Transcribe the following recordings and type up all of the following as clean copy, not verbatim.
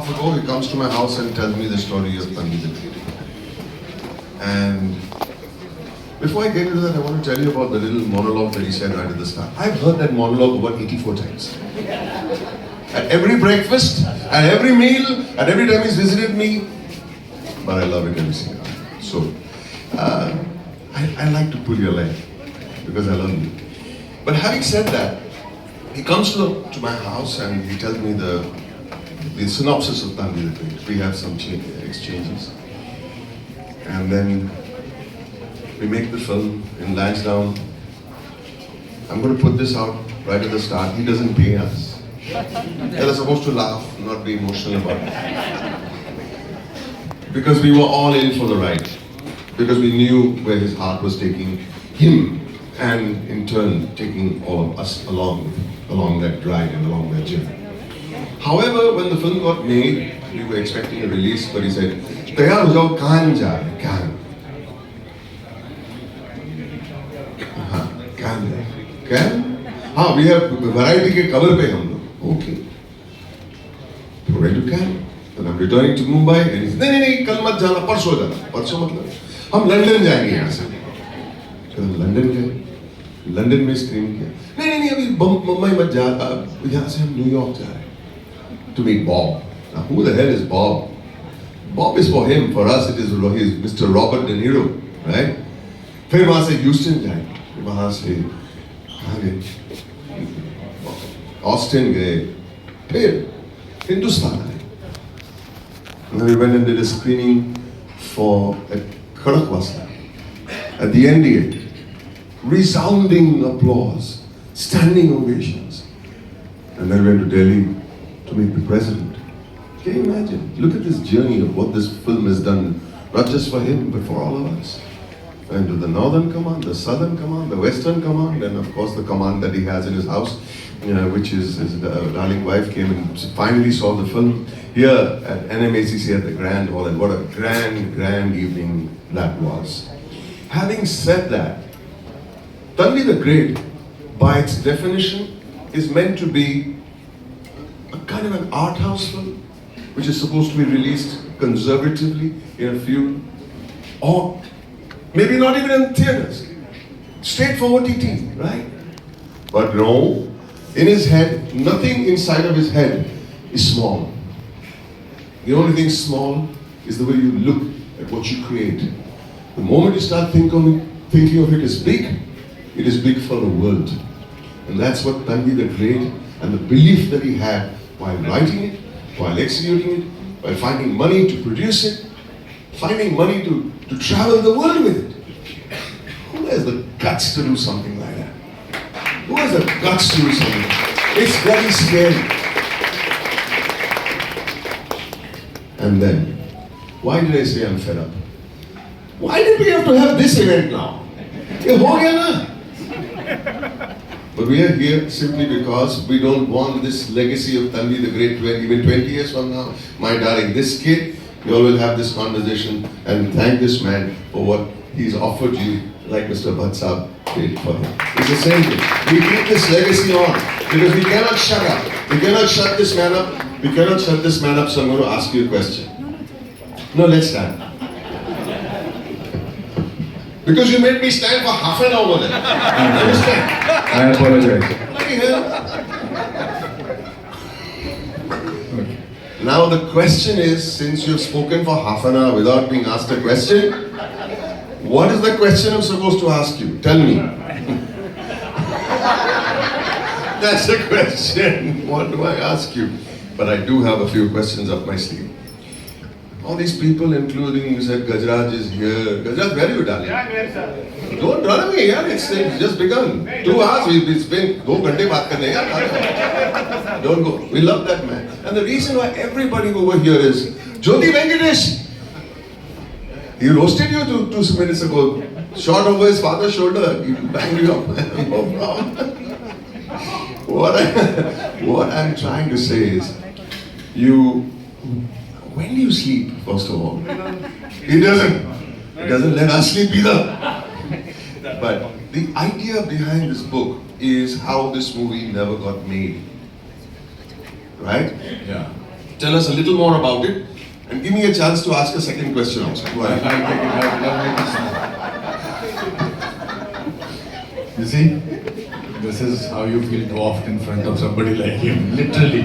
half ago, he comes to my house and tells me the story of Tanvi the Great. And before I get into that, I want to tell you about the little monologue that he said right at the start. I've heard that monologue about 84 times. At every breakfast, at every meal, at every time he's visited me. But I love it every single time. So, I like to pull your leg because I love you. But having said that, he comes to my house and he tells me the synopsis of Tanvi the Great. We have some exchanges. And then we make the film in Lansdowne. I'm going to put this out right at the start. He doesn't pay us. They're supposed to laugh, not be emotional about it. Because we were all in for the ride. Because we knew where his heart was taking him, and in turn taking all of us along that ride and along that journey. However, when the film got made, we were expecting a release, but he said, "Tayar ho jao, kahan ja rahe? Kahan?" Can? हाँ, we have variety के cover पे हम लोग. Okay. So where to Cannes? Then I'm returning to Mumbai and he said, नहीं, कल मत जाना, परसों जाना. परसों मतलब हम लंदन जाएंगे यहाँ से. तो लंदन गए. लंदन में स्क्रीन किया. नहीं, अभी मुंबई मत जा. यहाँ से हम न्यूयॉर्क जा रहे हैं. To meet Bob. Now who the hell is Bob? Bob is for him. For us, it is Mr. Robert De Niro, right? फिर वहाँ से ह्यूस्टन जाएंगे. वहाँ से ऑस्टिन गए, फिर हिंदुस्तान आए. And then we went and did a screening for at Khadakwasla at the NDA. Resounding applause, standing ovations. And then we went to Delhi to meet the president. Can you imagine? Look at this journey of what this film has done, not just for him, but for all of us. And to the Northern Command, the Southern Command, the Western Command, and of course the command that he has in his house, which is his darling wife came and finally saw the film here at NMACC at the Grand Hall, and what a grand evening that was. Having said that, Tanvi the Great, by its definition, is meant to be a kind of an art house film, which is supposed to be released conservatively in a few, or maybe not even in theaters, straight for OTT, right? But no, in his head, nothing inside of his head is small. The only thing small is the way you look at what you create. The moment you start thinking of it as big, it is big for the world. And that's what Tanvi the Great and the belief that he had while writing it, while executing it, while finding money to produce it, finding money to travel the world with it. Who has the guts to do something like that? Who has the guts to do something like that? It's very scary. And then, why did I say I'm fed up? Why did we have to have this event now? Ye ho gaya na? But we are here simply because we don't want this legacy of Tanvi the Great even 20 years from now. My darling, this kid, you all will have this conversation and thank this man for what he's offered you, like Mr. Bhatt Saab did for him. It's the same thing. We keep this legacy on because we cannot shut up. We cannot shut this man up. We cannot shut this man up, so I'm going to ask you a question. No, let's stand. Because you made me stand for half an hour over there. Understand? I apologize. Bloody hell. Now the question is, since you've spoken for half an hour without being asked a question, what is the question I'm supposed to ask you? Tell me. That's the question. What do I ask you? But I do have a few questions up my sleeve. All these people, including you said Gajraj is here. Gajraj, where are you, darling? Don't run away, yaar. It's just begun. 2 hours it's been. 2 ghante baat karne yaar. Don't go. We love that man. And the reason why everybody over here is Jyoti Venkatesh. He roasted you 2 minutes ago. Shot over his father's shoulder. He banged you up. No problem. What I'm trying to say is, when do you sleep, first of all? He doesn't let us sleep either. But the idea behind this book is how this movie never got made. Right? Yeah. tell us a little more about it and give me a chance to ask a second question also. Go I'll ahead. take it. I'll make it. You see, this is how you feel dwarfed in front of somebody like him, literally.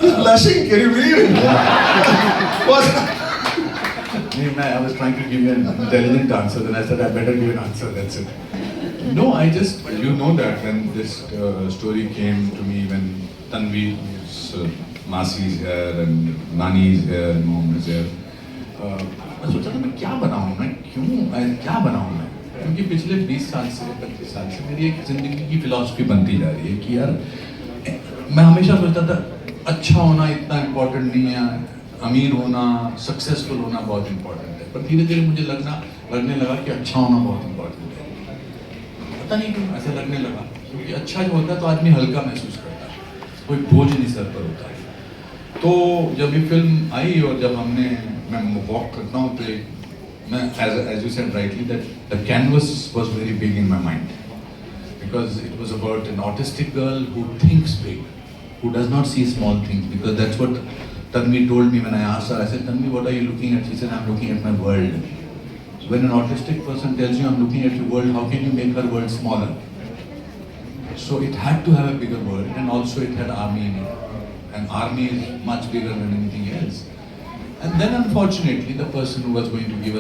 He's blushing, can you believe it? What? I was trying to give you an intelligent answer, then I said I better give an answer, that's it. No, I just, you know that when this story came to me, when Tanvi's Masi is here and Nani is here and Mom is here, मैं सोचा था मैं क्या बनाऊँ, मैं क्या बनाऊँ मैं, क्योंकि पिछले 20 साल से 25 साल से मेरी एक जिंदगी की फिलॉसफी बनती जा रही है कि यार मैं हमेशा सोचता था अच्छा होना इतना इम्पोर्टेंट नहीं है, अमीर होना, सक्सेसफुल होना बहुत इम्पोर्टेंट है, पर धीरे धीरे मुझे लगने लगा कि अच्छा होना बहुत इम्पोर्टेंट है। पता नहीं क्यों ऐसा लगने लगा, क्योंकि अच्छा जो होता है तो आदमी हल्का महसूस करता है, कोई बोझ नहीं सर पर होता है। तो जब ये फिल्म आई और जब मैं वॉक करता हूँ तो मैं as you said rightly that the canvas was very big in my mind because it was about an autistic girl who thinks big, who does not see small things, because that's what Tanvi told me when I asked her. I said, Tanvi, what are you looking at? She said, I'm looking at my world. So when an autistic person tells you I'm looking at your world, how can you make her world smaller? So it had to have a bigger world, and also it had army in it. And army is much bigger than anything else. And then unfortunately the person who was going to give us